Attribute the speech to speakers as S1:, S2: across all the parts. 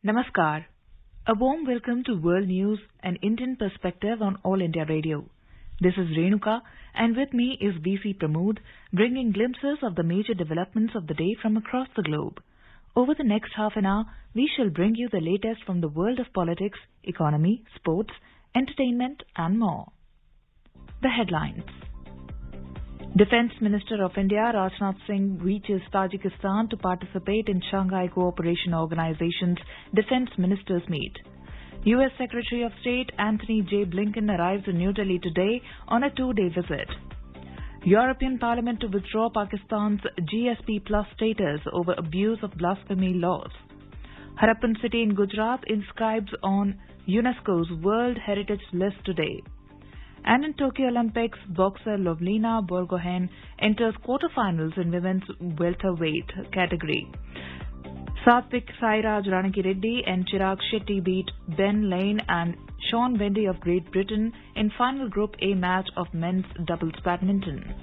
S1: Namaskar. A warm welcome to World News and Indian Perspective on All India Radio. This is Renuka, and with me is VC Pramod, bringing glimpses of the major developments of the day from across the globe. Over the next half an hour, we shall bring you the latest from the world of politics, economy, sports, entertainment, and more. The headlines. Defence Minister of India Rajnath Singh reaches Tajikistan to participate in Shanghai Cooperation Organization's Defence Ministers Meet. U.S. Secretary of State Antony J. Blinken arrives in New Delhi today on a two-day visit. European Parliament to withdraw Pakistan's GSP Plus status over abuse of blasphemy laws. Harappan city in Gujarat inscribes on UNESCO's World Heritage List today. And in Tokyo Olympics, boxer Lovlina Borgohain enters quarterfinals in women's welterweight category. Satvik Sairaj Ranki-Reddy and Chirag Shetty beat Ben Lane and Sean Bendy of Great Britain in final Group A match of men's doubles badminton.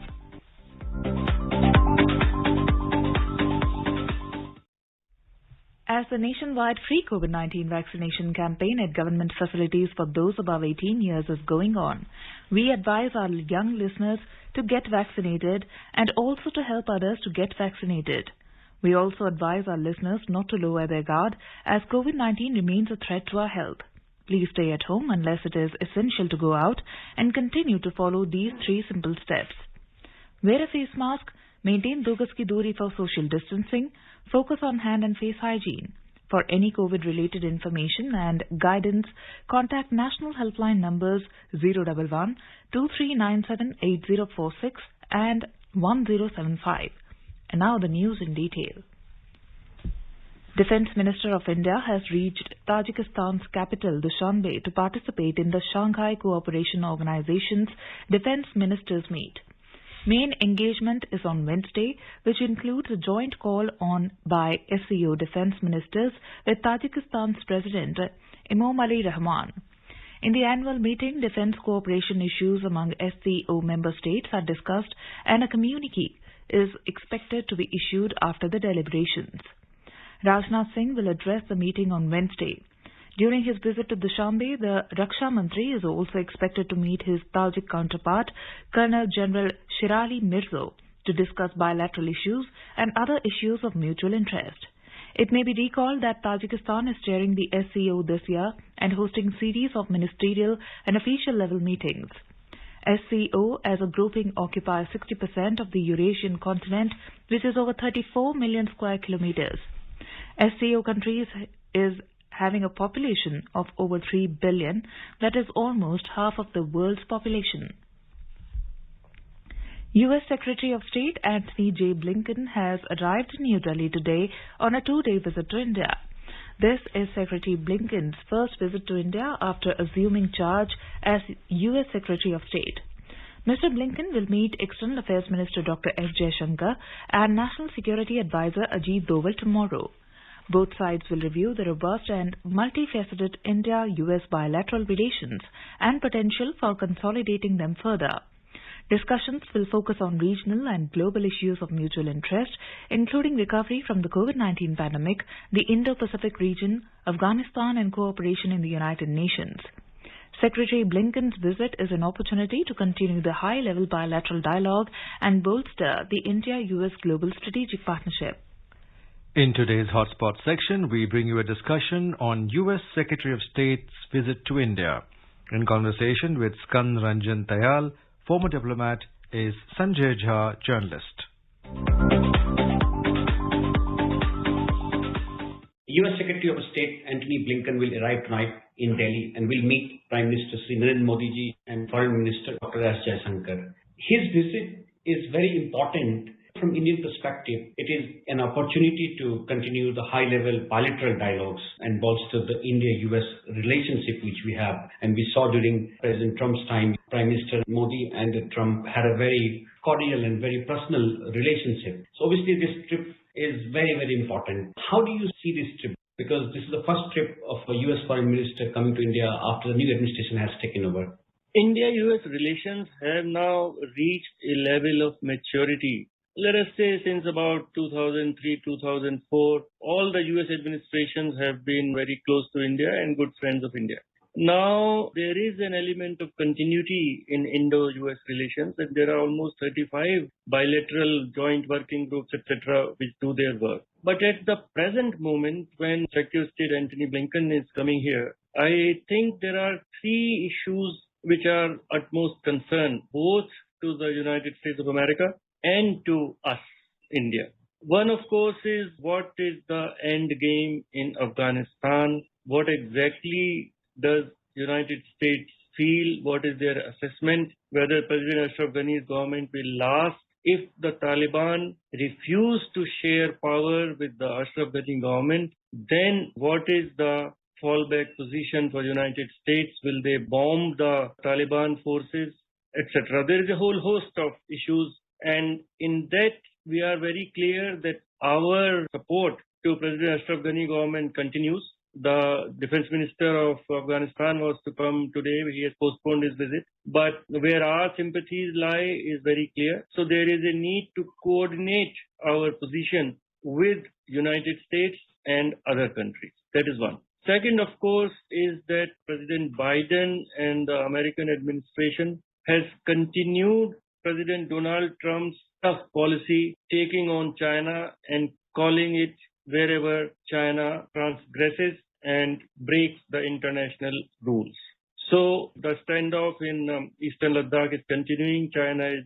S1: As the nationwide free COVID-19 vaccination campaign at government facilities for those above 18 years is going on, we advise our young listeners to get vaccinated and also to help others to get vaccinated. We also advise our listeners not to lower their guard as COVID-19 remains a threat to our health. Please stay at home unless it is essential to go out and continue to follow these three simple steps. Wear a face mask, maintain 2 gaz ki doori for social distancing, focus on hand and face hygiene. For any COVID-related information and guidance, contact national helpline numbers 011 2397 8046 and 1075. And now the news in detail. Defence Minister of India has reached Tajikistan's capital, Dushanbe, to participate in the Shanghai Cooperation Organization's Defence Ministers Meet. Main engagement is on Wednesday, which includes a joint call on by SCO defence ministers with Tajikistan's President Emomali Rahman. In the annual meeting, defence cooperation issues among SCO member states are discussed and a communique is expected to be issued after the deliberations. Rajnath Singh will address the meeting on Wednesday. During his visit to Dushanbe, the Raksha Mantri is also expected to meet his Tajik counterpart, Colonel General Shirali Mirzo, to discuss bilateral issues and other issues of mutual interest. It may be recalled that Tajikistan is chairing the SCO this year and hosting series of ministerial and official level meetings. SCO as a grouping occupies 60% of the Eurasian continent, which is over 34 million square kilometers. SCO countries is having a population of over 3 billion, that is almost half of the world's population. U.S. Secretary of State Antony J. Blinken has arrived in New Delhi today on a two-day visit to India. This is Secretary Blinken's first visit to India after assuming charge as U.S. Secretary of State. Mr. Blinken will meet External Affairs Minister Dr. S. Jaishankar and National Security Advisor Ajit Doval tomorrow. Both sides will review the robust and multifaceted India-US bilateral relations and potential for consolidating them further. Discussions will focus on regional and global issues of mutual interest, including recovery from the COVID-19 pandemic, the Indo-Pacific region, Afghanistan, and cooperation in the United Nations. Secretary Blinken's visit is an opportunity to continue the high-level bilateral dialogue and bolster the India-US global strategic partnership.
S2: In today's Hotspot section, we bring you a discussion on U.S. Secretary of State's visit to India. In conversation with Skand Ranjan Tayal, former diplomat, is Sanjay Jha, journalist.
S3: U.S. Secretary of State Antony Blinken will arrive tonight in Delhi and will meet Prime Minister Sri Narendra Modi ji and Foreign Minister Dr. S. Jaishankar. His visit is very important. From Indian perspective, it is an opportunity to continue the high-level bilateral dialogues and bolster the India-US relationship which we have. And we saw during President Trump's time, Prime Minister Modi and Trump had a very cordial and very personal relationship. So obviously this trip is very, very important. How do you see this trip? Because this is the first trip of a US Foreign Minister coming to India after the new administration has taken over.
S4: India-US relations have now reached a level of maturity let us say since about 2003, 2004, all the US administrations have been very close to India and good friends of India. Now, there is an element of continuity in Indo-US relations, and there are almost 35 bilateral joint working groups, etc., which do their work. But at the present moment, when Secretary of State Antony Blinken is coming here, I think there are three issues which are utmost concern, both to the United States of America and to us, India. One, of course, is what is the end game in Afghanistan? What exactly does United States feel? What is their assessment? Whether President Ashraf Ghani's government will last? If the Taliban refuse to share power with the Ashraf Ghani government, then what is the fallback position for United States? Will they bomb the Taliban forces, etc.? There is a whole host of issues, and in that we are very clear that our support to President Ashraf Ghani government continues. The defense minister of Afghanistan was to come today. He has postponed his visit. But where our sympathies lie is very clear. So there is a need to coordinate our position with United States and other countries. That is one. Second, of course, is that President Biden and the American administration has continued President Donald Trump's tough policy, taking on China and calling it wherever China transgresses and breaks the international rules. So the standoff in Eastern Ladakh is continuing. China is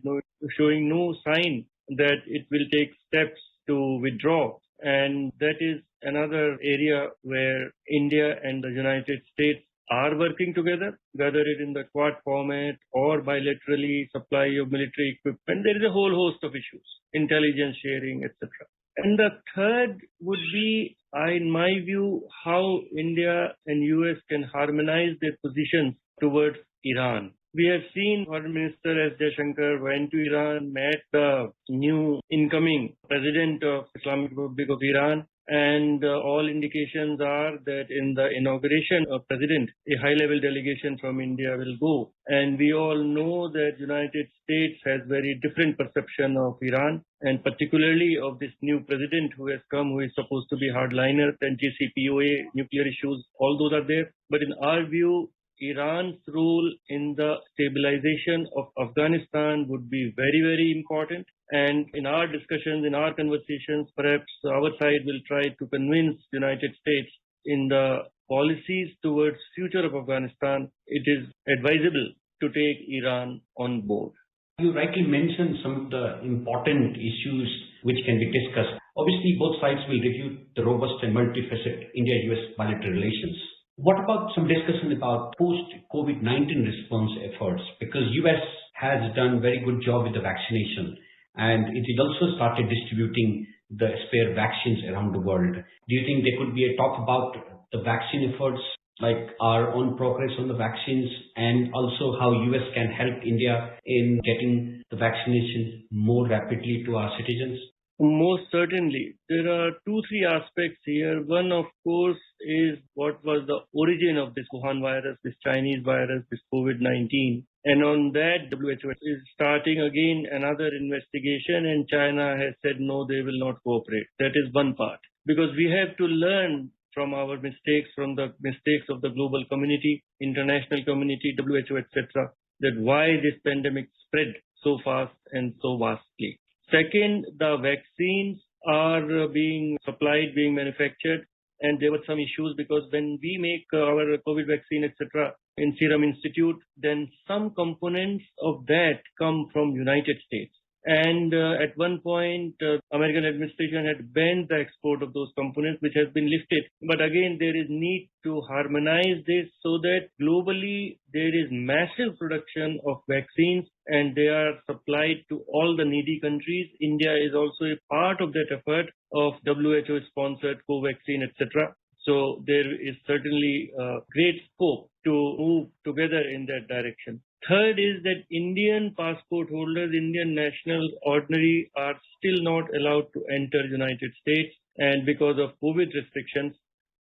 S4: showing no sign that it will take steps to withdraw. And that is another area where India and the United States are working together, whether it in the Quad format or bilaterally, supply of military equipment. There is a whole host of issues, intelligence sharing, etc. And the third would be, in my view, how India and US can harmonize their positions towards Iran. We have seen Foreign Minister S. Jaishankar went to Iran, met the new incoming president of Islamic Republic of Iran, and all indications are that in the inauguration of president, a high-level delegation from India will go. And we all know that United States has very different perception of Iran, and particularly of this new president who has come, who is supposed to be hardliner, and JCPOA, nuclear issues, all those are there. But in our view, Iran's role in the stabilization of Afghanistan would be very, very important. And in our discussions, in our conversations, perhaps our side will try to convince the United States in the policies towards future of Afghanistan, it is advisable to take Iran on board.
S3: You rightly mentioned some of the important issues which can be discussed. Obviously, both sides will review the robust and multifaceted India-US bilateral relations. What about some discussion about post-COVID-19 response efforts? Because US has done very good job with the vaccination, and it has also started distributing the spare vaccines around the world. Do you think there could be a talk about the vaccine efforts, like our own progress on the vaccines, and also how US can help India in getting the vaccination more rapidly to our citizens?
S4: Most certainly. There are 2-3 aspects here. One, of course, is what was the origin of this Wuhan virus, this Chinese virus, this COVID-19. And on that, WHO is starting again another investigation, and China has said no, they will not cooperate. That is one part. Because we have to learn from our mistakes, from the mistakes of the global community, international community, WHO, etc., that why this pandemic spread so fast and so vastly. Second, the vaccines are being supplied, being manufactured, and there were some issues because when we make our COVID vaccine, etc., in Serum Institute, then some components of that come from United States. And at one point, American administration had banned the export of those components, which has been lifted. But again, there is need to harmonize this so that globally there is massive production of vaccines and they are supplied to all the needy countries. India is also a part of that effort of WHO-sponsored co-vaccine, etc. So there is certainly great scope to move together in that direction. Third is that Indian passport holders, Indian nationals, ordinary, are still not allowed to enter United States, and because of COVID restrictions.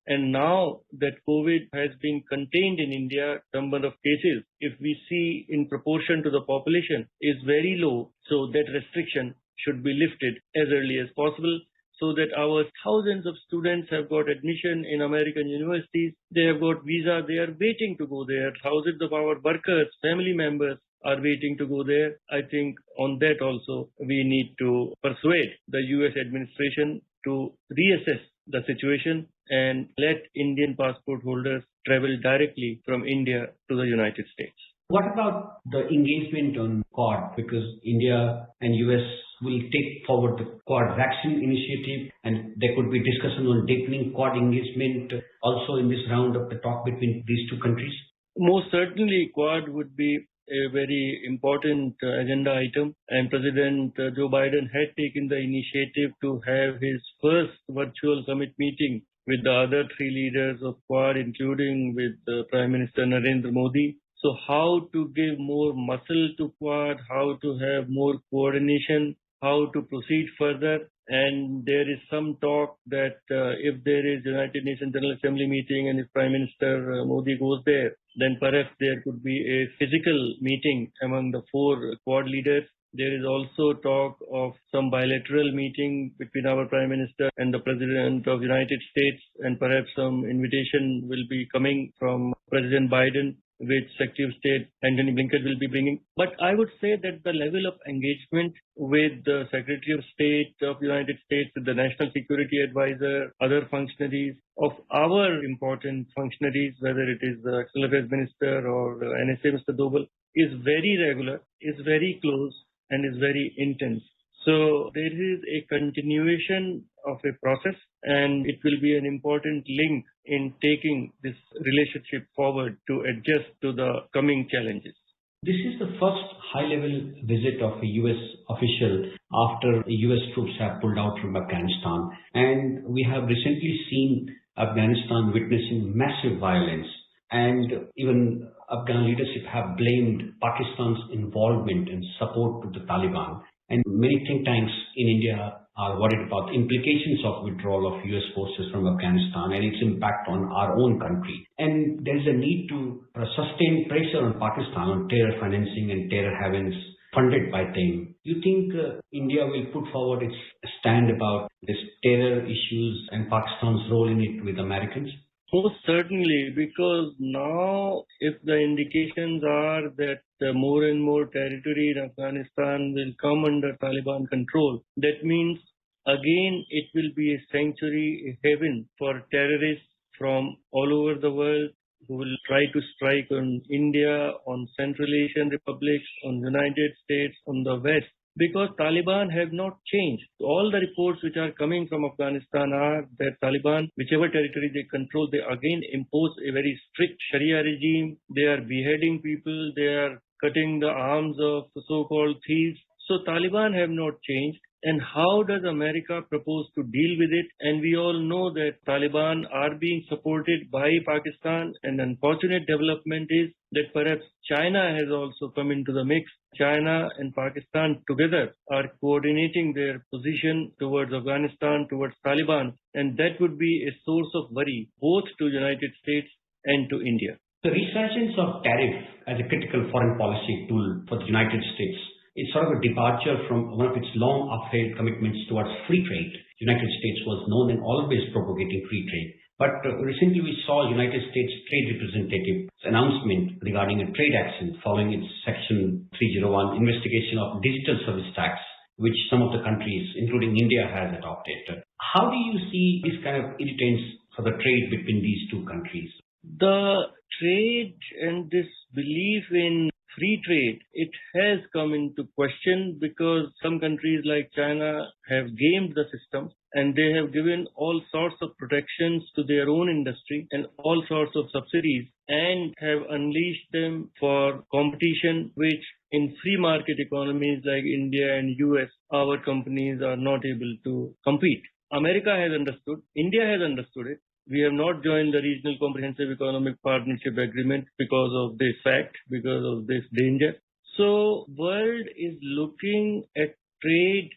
S4: And now that COVID has been contained in India, number of cases, if we see in proportion to the population, is very low. So that restriction should be lifted as early as possible, so that our thousands of students have got admission in American universities. They have got visa. They are waiting to go there. Thousands of our workers, family members are waiting to go there. I think on that also we need to persuade the US administration to reassess the situation and let Indian passport holders travel directly from India to the United States.
S3: What about the engagement on Quad? Because India and US will take forward the Quad vaccine initiative, and there could be discussion on deepening Quad engagement also in this round of the talk between these two countries.
S4: Most certainly, Quad would be a very important agenda item, and President Joe Biden had taken the initiative to have his first virtual summit meeting with the other three leaders of Quad, including with Prime Minister Narendra Modi. So how to give more muscle to Quad, how to have more coordination, how to proceed further. And there is some talk that if there is United Nations General Assembly meeting and if Prime Minister Modi goes there, then perhaps there could be a physical meeting among the four Quad leaders. There is also talk of some bilateral meeting between our Prime Minister and the President of the United States, and perhaps some invitation will be coming from President Biden, which Secretary of State Antony Blinken will be bringing. But I would say that the level of engagement with the Secretary of State of the United States, with the National Security Advisor, other functionaries of our important functionaries, whether it is the External Affairs Minister or the NSA, Mr. Doval, is very regular, is very close, and is very intense. So there is a continuation of a process, and it will be an important link in taking this relationship forward to adjust to the coming challenges.
S3: This is the first high-level visit of a U.S. official after U.S. troops have pulled out from Afghanistan. And we have recently seen Afghanistan witnessing massive violence. And even Afghan leadership have blamed Pakistan's involvement and support to the Taliban. And many think tanks in India are worried about the implications of withdrawal of US forces from Afghanistan and its impact on our own country. And there is a need to sustain pressure on Pakistan on terror financing and terror havens funded by them. Do you think India will put forward its stand about this terror issues and Pakistan's role in it with Americans?
S4: Most certainly, because now if the indications are that more and more territory in Afghanistan will come under Taliban control, that means again it will be a sanctuary, a haven for terrorists from all over the world who will try to strike on India, on Central Asian republics, on United States, on the West. Because Taliban have not changed. All the reports which are coming from Afghanistan are that Taliban, whichever territory they control, they again impose a very strict Sharia regime. They are beheading people. They are cutting the arms of the so-called thieves. So Taliban have not changed. And how does America propose to deal with it? And we all know that Taliban are being supported by Pakistan. An unfortunate development is that perhaps China has also come into the mix. China and Pakistan together are coordinating their position towards Afghanistan, towards Taliban. And that would be a source of worry both to United States and to India.
S3: The resurgence of tariff as a critical foreign policy tool for the United States is sort of a departure from one of its long upheld commitments towards free trade. The United States was known and always propagating free trade. But recently we saw United States Trade Representative's announcement regarding a trade action following its Section 301 investigation of digital service tax, which some of the countries, including India, has adopted. How do you see this kind of irritants for the trade between these two countries?
S4: The trade and this belief in free trade, it has come into question because some countries like China have gamed the system and they have given all sorts of protections to their own industry and all sorts of subsidies and have unleashed them for competition, which in free market economies like India and US, our companies are not able to compete. America has understood, India has understood it. We have not joined the Regional Comprehensive Economic Partnership Agreement because of this fact, because of this danger. So, world is looking at trade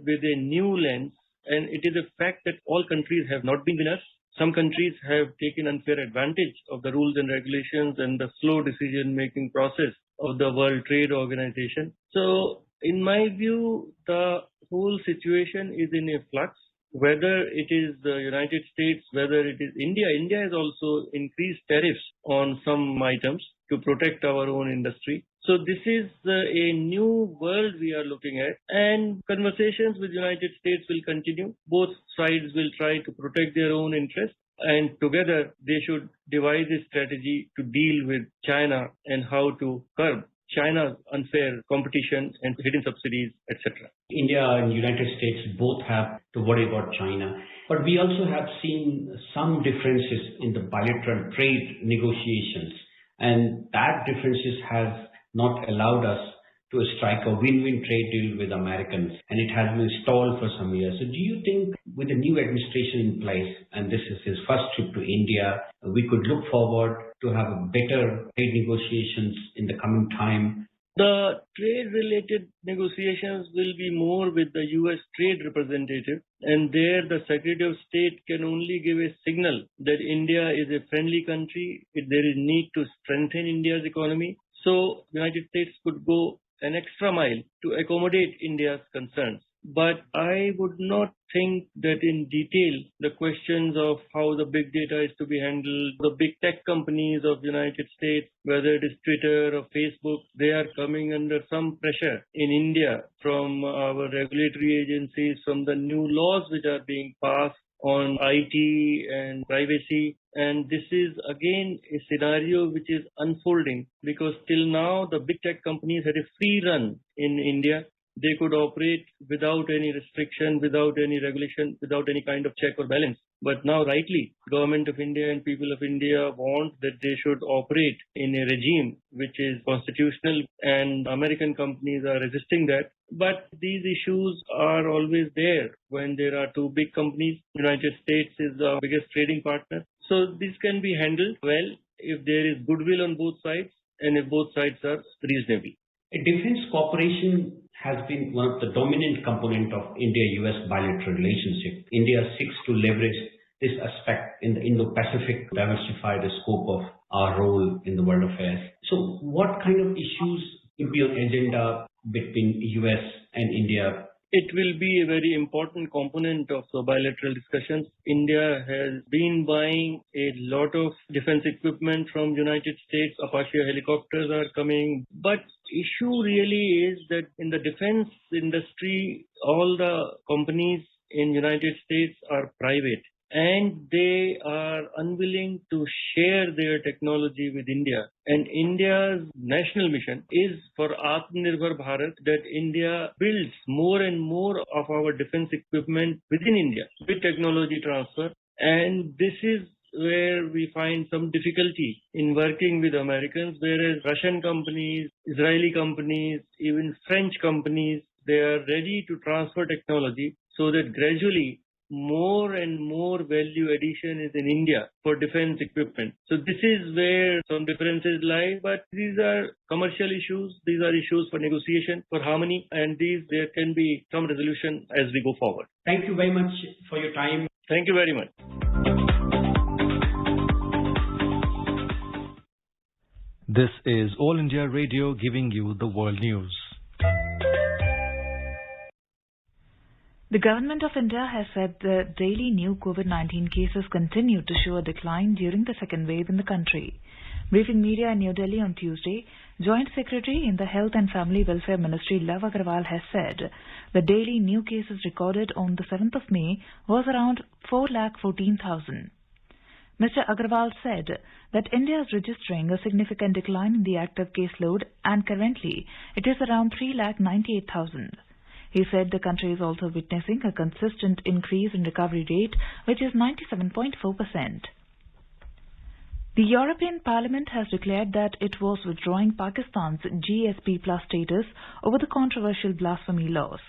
S4: with a new lens, and it is a fact that all countries have not been winners. Some countries have taken unfair advantage of the rules and regulations and the slow decision-making process of the World Trade Organization. So, In my view, the whole situation is in a flux. Whether it is the United States, whether it is India. India has also increased tariffs on some items to protect our own industry. So this is a new world we are looking at, and conversations with United States will continue. Both sides will try to protect their own interests, and together they should devise a strategy to deal with China and how to curb China's unfair competition and hidden subsidies, etc.
S3: India and United States both have to worry about China. But we also have seen some differences in the bilateral trade negotiations, and that differences have not allowed us to strike a win-win trade deal with Americans, and it has been stalled for some years. So do you think with the new administration in place, and this is his first trip to India, we could look forward to have better trade negotiations in the coming time?
S4: The trade-related negotiations will be more with the U.S. Trade Representative, and there the Secretary of State can only give a signal that India is a friendly country, there is need to strengthen India's economy. So the United States could go an extra mile to accommodate India's concerns. But I would not think that in detail the questions of how the big data is to be handled, the big tech companies of the United States, whether it is Twitter or Facebook, they are coming under some pressure in India from our regulatory agencies, from the new laws which are being passed on IT and privacy. And this is again a scenario which is unfolding, because till now the big tech companies had a free run in India. They could operate without any restriction, without any regulation, without any kind of check or balance. But now, rightly, Government of India and people of India want that they should operate in a regime which is constitutional, and American companies are resisting that. But these issues are always there when there are two big companies. United States is the biggest trading partner. So this can be handled well if there is goodwill on both sides and if both sides are reasonable.
S3: A defense cooperation has been one of the dominant component of India-US bilateral relationship. India seeks to leverage this aspect in the Indo-Pacific to diversify the scope of our role in the world affairs. So what kind of issues will be on agenda between US and India?
S4: It will be a very important component of the bilateral discussions. India has been buying a lot of defense equipment from United States. Apache helicopters are coming. But issue really is that in the defense industry, all the companies in United States are private, and they are unwilling to share their technology with India. And India's national mission is for Atmanirbhar Bharat, that India builds more and more of our defense equipment within India with technology transfer. And this is where we find some difficulty in working with Americans, whereas Russian companies, Israeli companies, even French companies, they are ready to transfer technology so that gradually more and more value addition is in India for defense equipment. So this is where some differences lie, but these are commercial issues. These are issues for negotiation, for harmony, and there can be some resolution as we go forward.
S3: Thank you very much for your time.
S4: Thank you very much.
S2: This is All India Radio giving you the world news.
S1: The Government of India has said the daily new COVID-19 cases continue to show a decline during the second wave in the country. Briefing media in New Delhi on Tuesday, Joint Secretary in the Health and Family Welfare Ministry Lav Agarwal has said the daily new cases recorded on the 7th of May was around 4,14,000. Mr. Agarwal said that India is registering a significant decline in the active caseload, and currently it is around 3,98,000. He said the country is also witnessing a consistent increase in recovery rate, which is 97.4%. The European Parliament has declared that it was withdrawing Pakistan's GSP Plus status over the controversial blasphemy laws.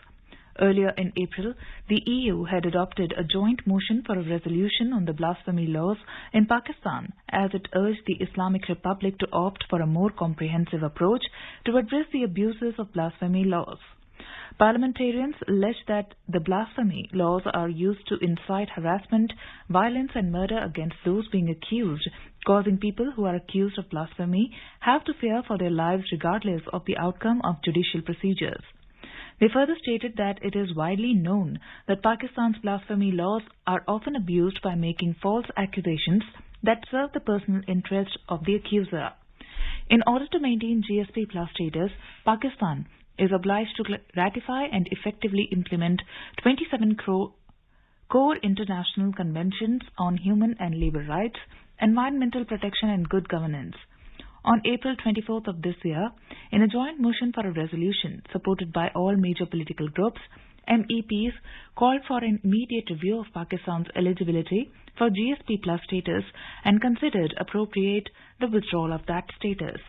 S1: Earlier in April, the EU had adopted a joint motion for a resolution on the blasphemy laws in Pakistan, as it urged the Islamic Republic to opt for a more comprehensive approach to address the abuses of blasphemy laws. Parliamentarians allege that the blasphemy laws are used to incite harassment, violence and murder against those being accused, causing people who are accused of blasphemy have to fear for their lives regardless of the outcome of judicial procedures. They further stated that it is widely known that Pakistan's blasphemy laws are often abused by making false accusations that serve the personal interest of the accuser. In order to maintain GSP Plus status, Pakistan is obliged to ratify and effectively implement 27 core international conventions on human and labor rights, environmental protection and good governance. On April 24th of this year, in a joint motion for a resolution supported by all major political groups, MEPs called for an immediate review of Pakistan's eligibility for GSP Plus status and considered appropriate the withdrawal of that status.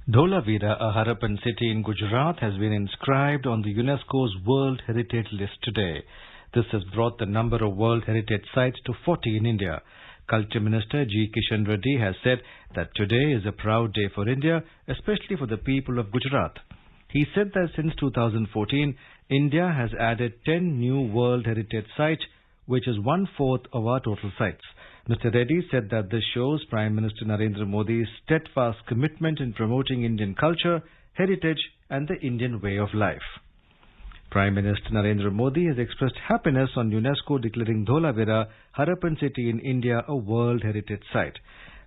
S2: Dholavira, a Harappan city in Gujarat, has been inscribed on the UNESCO's World Heritage List today. This has brought the number of World Heritage sites to 40 in India. Culture Minister G. Kishan Reddy has said that today is a proud day for India, especially for the people of Gujarat. He said that since 2014, India has added 10 new World Heritage sites, which is 1/4 of our total sites. Mr. Reddy said that this shows Prime Minister Narendra Modi's steadfast commitment in promoting Indian culture, heritage and the Indian way of life. Prime Minister Narendra Modi has expressed happiness on UNESCO declaring Dholavira, Harappan city in India, a World Heritage Site.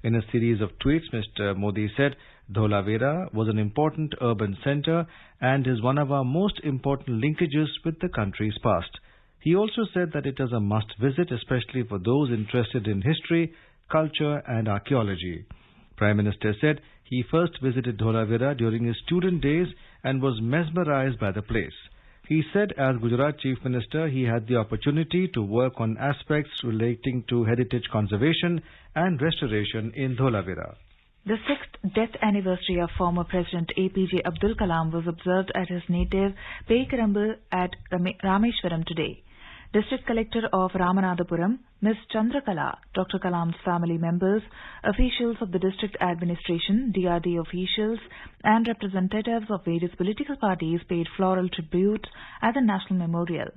S2: In a series of tweets, Mr. Modi said, Dholavira was an important urban centre and is one of our most important linkages with the country's past. He also said that it is a must visit, especially for those interested in history, culture and archaeology. Prime Minister said he first visited Dholavira during his student days and was mesmerized by the place. He said as Gujarat Chief Minister, he had the opportunity to work on aspects relating to heritage conservation and restoration in Dholavira.
S1: The 6th death anniversary of former President APJ Abdul Kalam was observed at his native Pekarambu at Rameshwaram today. District Collector of Ramanathapuram, Ms. Chandrakala, Dr. Kalam's family members, officials of the district administration, DRD officials, and representatives of various political parties paid floral tribute at the National Memorial.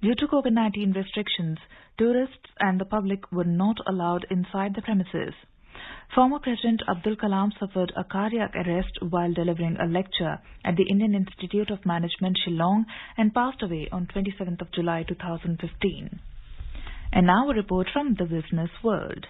S1: Due to COVID-19 restrictions, tourists and the public were not allowed inside the premises. Former President Abdul Kalam suffered a cardiac arrest while delivering a lecture at the Indian Institute of Management, Shillong, and passed away on 27th of July 2015. And now a report from the business world.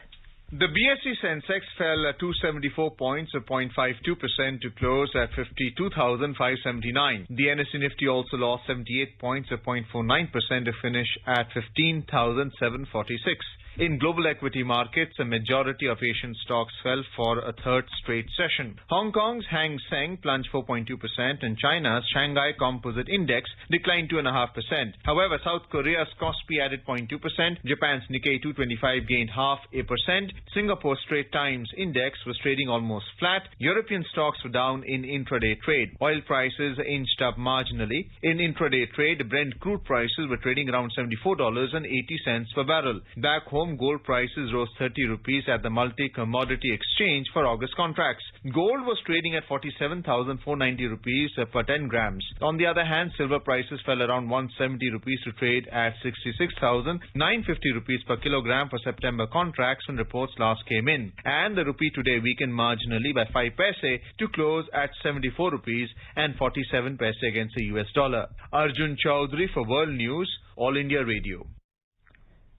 S5: The BSE Sensex fell 274 points, or 0.52% to close at 52,579. The NSE Nifty also lost 78 points, or 0.49% to finish at 15,746. In global equity markets, a majority of Asian stocks fell for a third straight session. Hong Kong's Hang Seng plunged 4.2% and China's Shanghai Composite Index declined 2.5%. However, South Korea's Kospi added 0.2%, Japan's Nikkei 225 gained 0.5%, Singapore's Straits Times Index was trading almost flat. European stocks were down in intraday trade. Oil prices inched up marginally. In intraday trade, Brent crude prices were trading around $74.80 per barrel. Back home, gold prices rose 30 rupees at the multi-commodity exchange for August contracts. Gold was trading at 47,490 rupees per 10 grams. On the other hand, silver prices fell around 170 rupees to trade at 66,950 rupees per kilogram for September contracts when reports last came in. And the rupee today weakened marginally by 5 paise to close at 74 rupees and 47 paise against the US dollar. Arjun Chaudhary for World News, All India Radio.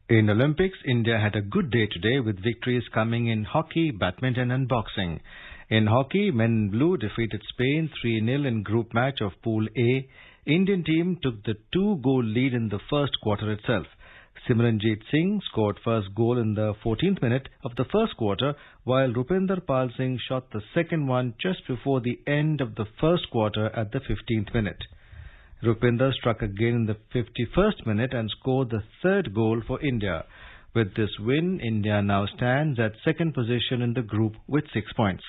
S2: In Olympics, India had a good day today with victories coming in hockey, badminton and boxing. In hockey, Men in Blue defeated Spain 3-0 in group match of Pool A. Indian team took the 2-goal lead in the first quarter itself. Simranjeet Singh scored first goal in the 14th minute of the first quarter, while Rupinder Pal Singh shot the second one just before the end of the first quarter at the 15th minute. Rupinder struck again in the 51st minute and scored the third goal for India. With this win, India now stands at second position in the group with 6 points.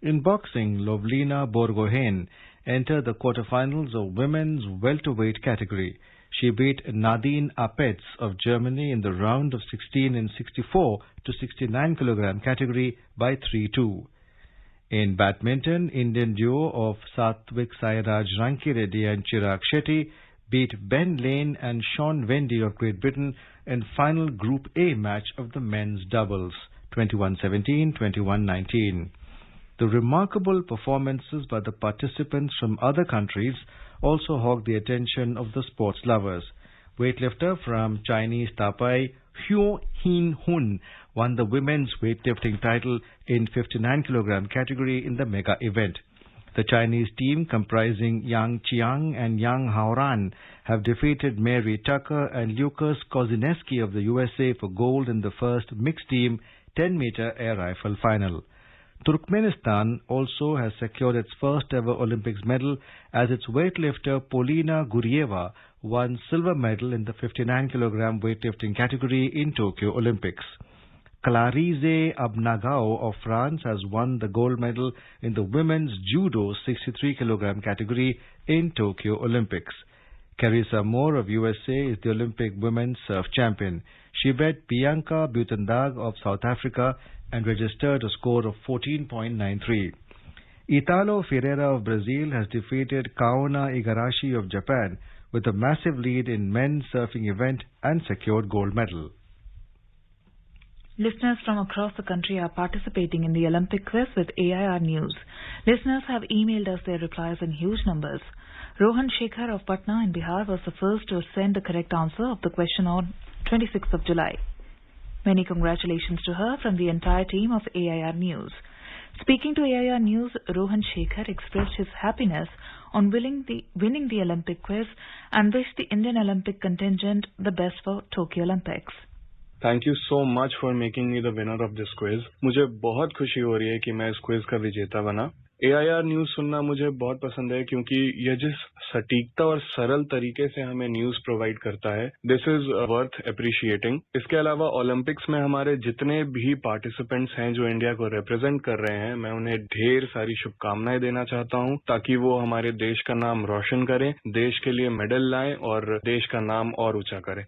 S2: In boxing, Lovlina Borgohain entered the quarterfinals of women's welterweight category. She beat Nadine Apetz of Germany in the round of 16 in 64 to 69 kilogram category by 3-2. In badminton, Indian duo of Satvik Sairaj Rankireddy and Chirag Shetty beat Ben Lane and Sean Wendy of Great Britain in final Group A match of the men's doubles, 21-17, 21-19. The remarkable performances by the participants from other countries also hogged the attention of the sports lovers. Weightlifter from Chinese Taipei, Hyo Hin-hun, won the women's weightlifting title in 59 kg category in the mega event. The Chinese team, comprising Yang Chiang and Yang Haoran, have defeated Mary Tucker and Lucas Kozineski of the USA for gold in the first mixed team 10-meter air rifle final. Turkmenistan also has secured its first ever Olympics medal as its weightlifter Polina Gurieva won silver medal in the 59 kg weightlifting category in Tokyo Olympics. Clarice Abnagao of France has won the gold medal in the women's judo 63 kg category in Tokyo Olympics. Carissa Moore of USA is the Olympic women's surf champion. She beat Bianca Buitendag of South Africa and registered a score of 14.93. Italo Ferreira of Brazil has defeated Kaona Igarashi of Japan with a massive lead in men's surfing event and secured gold medal.
S1: Listeners from across the country are participating in the Olympic quiz with AIR News. Listeners have emailed us their replies in huge numbers. Rohan Shekhar of Patna in Bihar was the first to send the correct answer of the question on 26th of July. Many congratulations to her from the entire team of AIR News. Speaking to AIR News, Rohan Shekhar expressed his happiness on winning the Olympic quiz and wished the Indian Olympic contingent the best for Tokyo Olympics.
S6: Thank you so much for making me the winner of this quiz. मुझे बहुत खुशी हो रही है कि मैं इस quiz का विजेता बना। AIR न्यूज सुनना मुझे बहुत पसंद है क्योंकि यह जिस सटीकता और सरल तरीके से हमें न्यूज प्रोवाइड करता है, दिस इज वर्थ अप्रिशिएटिंग। इसके अलावा ओलंपिक्स में हमारे जितने भी पार्टिसिपेंट्स हैं जो इंडिया को रिप्रेजेंट कर रहे हैं, मैं उन्हें ढेर सारी शुभकामनाएं देना चाहता हूं ताकि वो हमारे देश का नाम रोशन करें, देश के लिए मेडल लाएं और देश का नाम और ऊंचा करें।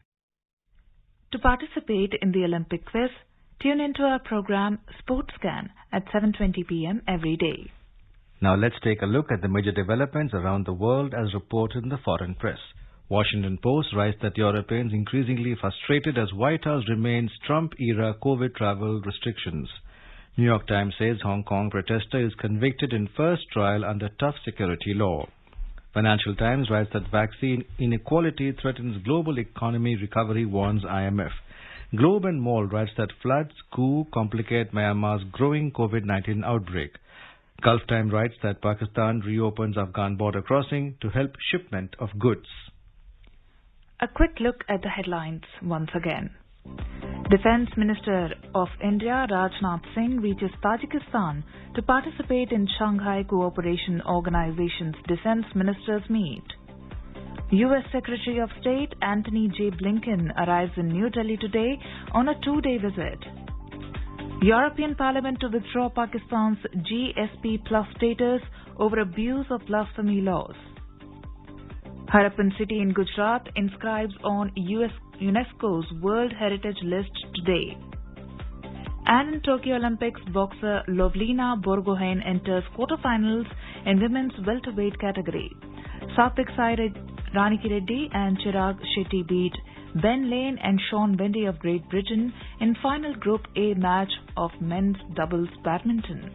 S1: To participate in the Olympic quiz, tune into our program Sports Scan at 7:20 p.m. every day.
S2: Now let's take a look at the major developments around the world as reported in the foreign press. Washington Post writes that Europeans increasingly frustrated as White House remains Trump-era COVID travel restrictions. New York Times says Hong Kong protester is convicted in first trial under tough security law. Financial Times writes that vaccine inequality threatens global economy recovery, warns IMF. Globe and Mall writes that floods, coup complicate Myanmar's growing COVID-19 outbreak. Gulf Time writes that Pakistan reopens Afghan border crossing to help shipment of goods.
S1: A quick look at the headlines once again. Defence Minister of India Rajnath Singh reaches Tajikistan to participate in Shanghai Cooperation Organization's Defence Ministers Meet. U.S. Secretary of State Antony J. Blinken arrives in New Delhi today on a 2-day visit. European Parliament to withdraw Pakistan's GSP Plus status over abuse of blasphemy laws. Harappan city in Gujarat inscribes on UNESCO's World Heritage List today. And in Tokyo Olympics, boxer Lovlina Borgohain enters quarterfinals in women's welterweight category. Satvik Sairaj Raniki Reddy and Chirag Shetty beat Ben Lane and Sean Wendy of Great Britain in final Group A match of men's doubles badminton.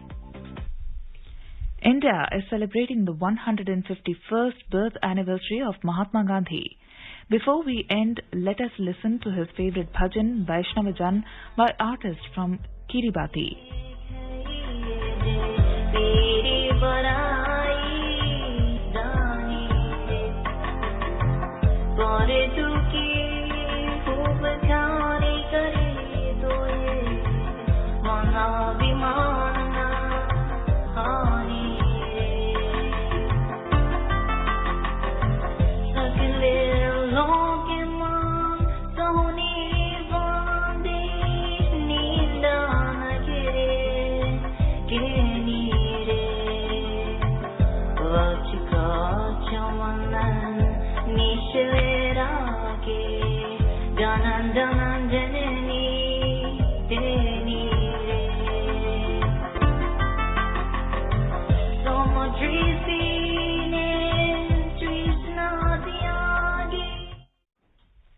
S1: India is celebrating the 151st birth anniversary of Mahatma Gandhi. Before we end, let us listen to his favorite bhajan, Vaishnava Jan, by artists from Kiribati.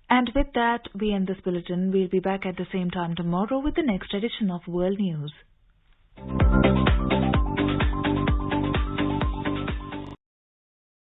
S1: And with that, we end this bulletin. We'll be back at the same time tomorrow with the next edition of World News.